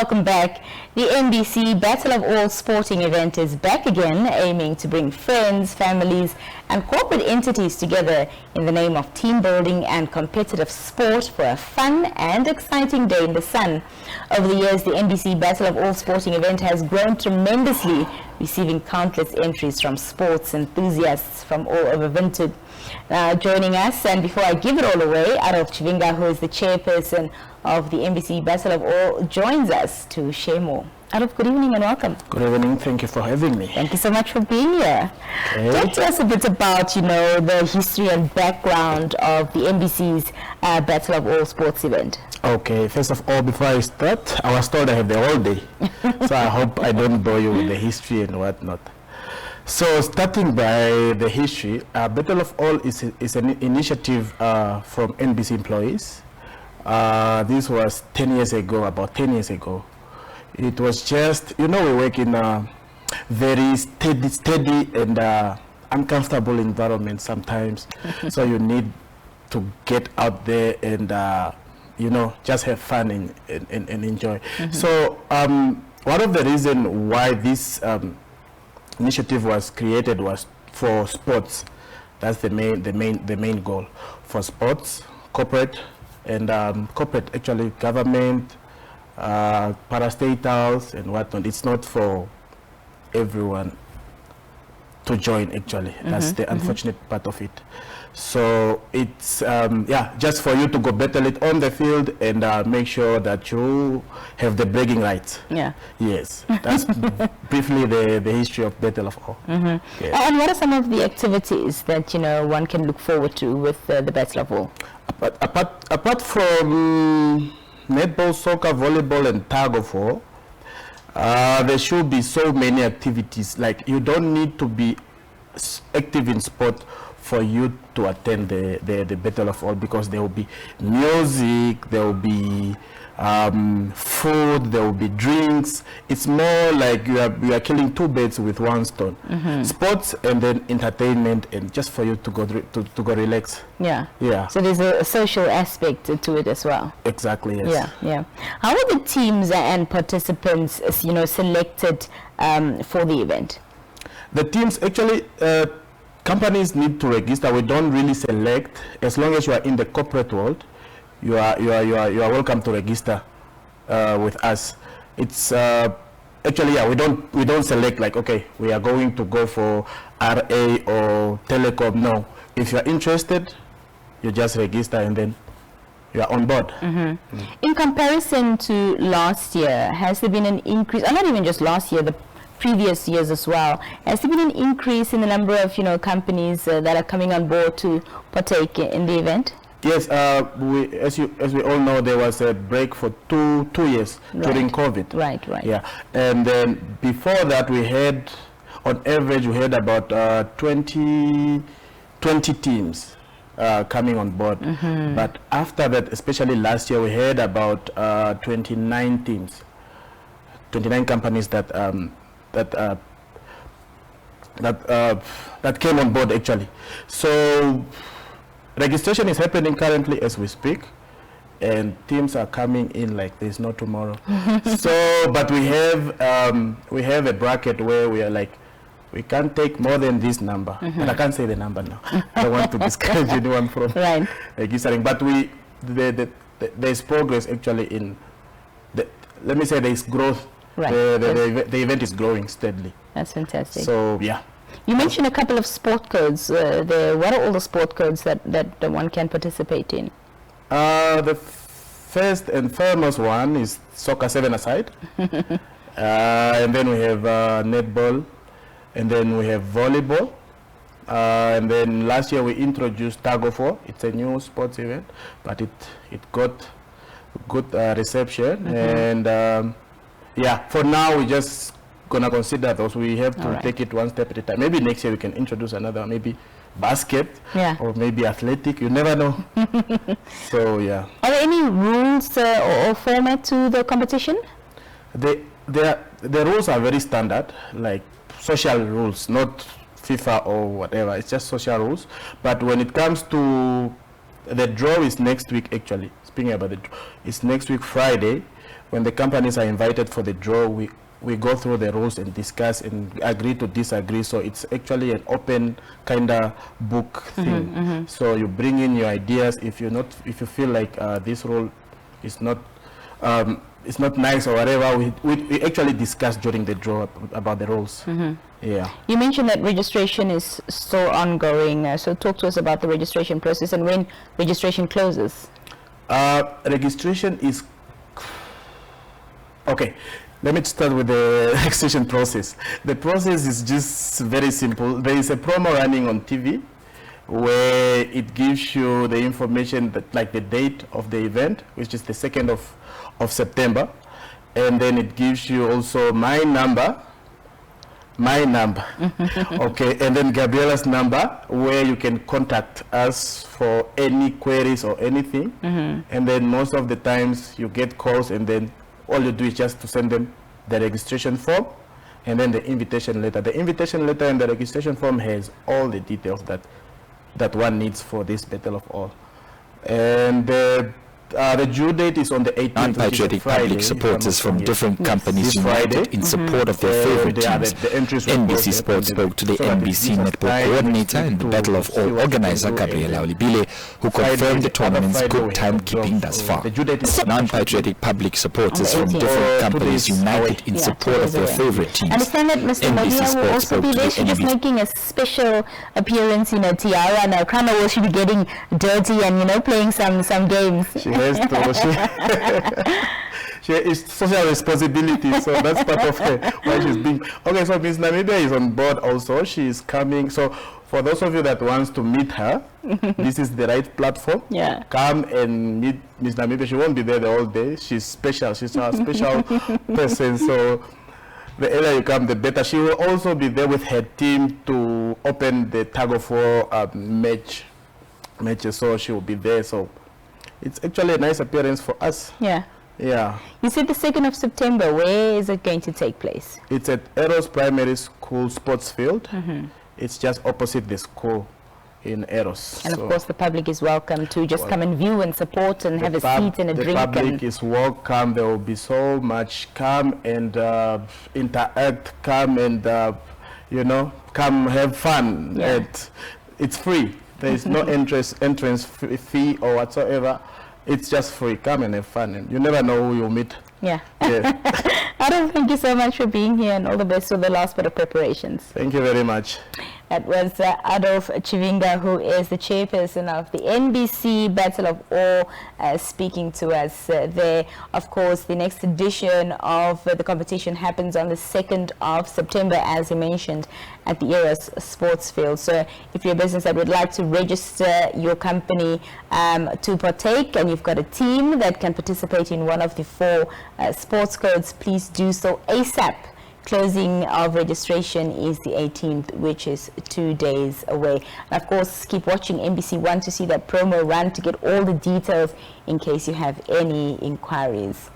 welcome back. The NBC Battle of All Sporting event is back again, aiming to bring friends, families and corporate entities together in the name of team building and competitive sport for a fun and exciting day in the sun. Over the years, the NBC Battle of All Sporting event has grown tremendously, receiving countless entries from sports enthusiasts from all over Vintud. Joining us, and before I give it all away, Adolf Chivinga, who is the chairperson of the NBC Battle of All, joins us to share more. Adolf, good evening and welcome. Good evening. Thank you for having me. Thank you so much for being here. Okay. Talk to us a bit about, the history and background of the NBC's Battle of All Sports event. Okay. First of all, before I start, I was told I have the whole day, so I hope I don't bore you with the history and whatnot. So, starting by the history, Battle of All is an initiative from NBC employees. This was 10 years ago, about 10 years ago. It was just, we work in a very steady and uncomfortable environment sometimes. So you need to get out there and, just have fun and enjoy. So one of the reasons why this initiative was created was for sports. That's the main goal for sports, corporate, and corporate, actually government, parastatals and whatnot. It's not for everyone to join, actually. That's the unfortunate part of it. So it's just for you to go battle it on the field and make sure that you have the bragging rights. Yeah. Yes. That's briefly the history of Battle of All. Yes. And what are some of the activities that one can look forward to with the Battle of All? Apart from netball, soccer, volleyball, and tug of war, there should be so many activities. Like, you don't need to be active in sport for you to attend the Battle of All, because there will be music, there will be food, there will be drinks. It's more like you are killing two birds with one stone. Sports and then entertainment, and just for you to go relax. Yeah. So there's a social aspect to it as well. Exactly. Yes. Yeah. How are the teams and participants, selected for the event? The teams, actually, companies need to register. We don't really select. As long as you are in the corporate world, you are welcome to register with us. It's actually, we don't select, like, okay, we are going to go for RA or telecom. No, if you are interested, you just register and then you are on board. In comparison to last year, has there been an increase? Or not even just last year, the previous years as well. Has there been an increase in the number of companies that are coming on board to partake in the event? Yes, as we all know, there was a break for two years during COVID. Right. Yeah, and then before that, we had, on average, about 20 teams coming on board. But after that, especially last year, we had about 29 teams, 29 companies that came on board, actually. So registration is happening currently as we speak, and teams are coming in like there's no tomorrow. So, but we have a bracket where we are like, we can't take more than this number, but I can't say the number now. I don't want to discourage anyone from registering. But there's progress, actually, in let me say there's growth. The event is growing steadily. That's fantastic. So, yeah. You mentioned a couple of sport codes there. What are all the sport codes that one can participate in? The first and foremost one is soccer 7-a-side. And then we have netball. And then we have volleyball. And then last year we introduced tug of war. It's a new sports event, but it got good reception. And for now we're just gonna consider those. We have to take it one step at a time. Maybe next year we can introduce another, maybe basket or maybe athletic. You never know. So yeah. Are there any rules or format to the competition? The rules are very standard, like social rules, not FIFA or whatever. It's just social rules. But when it comes to the draw, is next week, actually. Speaking about the draw, it's next week Friday. when the companies are invited for the draw, we go through the rules and discuss and agree to disagree. So it's actually an open kind of book thing. So you bring in your ideas. If you feel like this rule is not it's not nice or whatever, we actually discuss during the draw about the rules. Yeah. You mentioned that registration is still ongoing. So talk to us about the registration process and when registration closes. Registration is okay. Let me start with the registration process. The process is just very simple. There is a promo running on TV where it gives you the information that, like the date of the event, which is the 2nd of September, and then it gives you also my number, okay, and then Gabriella's number, where you can contact us for any queries or anything. And then most of the times you get calls, and then all you do is just to send them the registration form and then the invitation letter. The invitation letter and the registration form has all the details that one needs for this Battle of All. And the due date is on the 18th. Non-patriotic public supporters from different companies united in support of their favorite teams. NBC Sports spoke to the NBC network coordinator and the Battle of All organizer, Gabriela Olibile, who confirmed the tournament's good timekeeping thus far. Non-patriotic public supporters from different companies united in support of their favorite teams. I understand that Mr. Madia will also be there. She's just making a special appearance in a tiara. Now, Krana, will she be getting dirty and, playing some games? She is social responsibility, so that's part of her why she's being okay. So Miss Namibia is on board also. She is coming. So for those of you that wants to meet her, this is the right platform. Yeah, come and meet Miss Namibia. She won't be there the whole day. She's special. She's a special person. So the earlier you come, the better. She will also be there with her team to open the tug of war matches. So she will be there. So it's actually a nice appearance for us. Yeah. Yeah. You said the 2nd of September. Where is it going to take place? It's at Eros Primary School Sports Field. It's just opposite the school in Eros. And of course the public is welcome to just come and view and support and have a seat and a drink. The public is welcome. There will be so much. Come and interact. Come and, come have fun. Yeah. It's free. There is no entrance fee or whatsoever. It's just free. Come and have fun, and you never know who you'll meet. Yeah. Yeah. Adam, thank you so much for being here, and all the best for the last bit of preparations. Thank you very much. That was Adolf Chivinga, who is the chairperson of the NBC Battle of All, speaking to us there. Of course, the next edition of the competition happens on the 2nd of September, as he mentioned, at the Eros Sports Field. So if you're a business that would like to register your company to partake, and you've got a team that can participate in one of the 4 sports codes, please do so ASAP. Closing of registration is the 18th, which is 2 days away. And of course, keep watching NBC One to see that promo run to get all the details in case you have any inquiries.